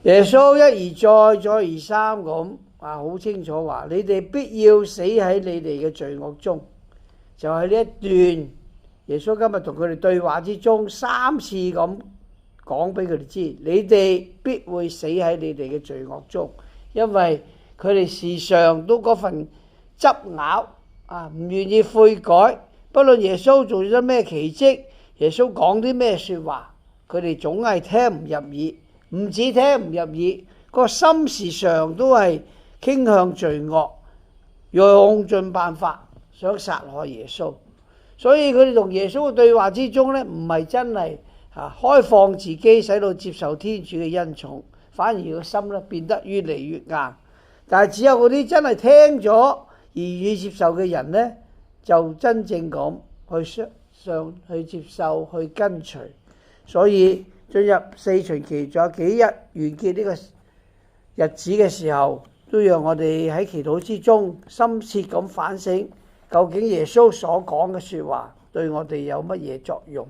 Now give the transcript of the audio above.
耶穌一而再，再而三咁好清楚話：你哋必要死喺你哋嘅罪惡中。就喺呢一段耶穌今日同佢哋對話之中，3次咁講俾佢哋知，你哋必會死喺你哋嘅罪惡中，因為佢哋時常都嗰份執拗唔願意悔改。不論耶穌做咗咩奇蹟，耶穌講啲咩說話，佢哋總係聽唔入耳。唔止聽唔入耳，個心時常都係傾向罪惡，用盡辦法想殺害耶穌。所以佢哋同耶穌嘅對話之中呢，唔係真係開放自己，使到接受天主嘅恩寵，反而個心呢變得越嚟越硬。但係只有嗰啲真係聽咗而願意接受嘅人呢，就真正咁去接受，去跟隨。所以進入四旬期仲有幾日完結呢個日子嘅時候，都讓我哋喺祈禱之中深切咁反省，究竟耶穌所講嘅說話對我哋有乜嘢作用？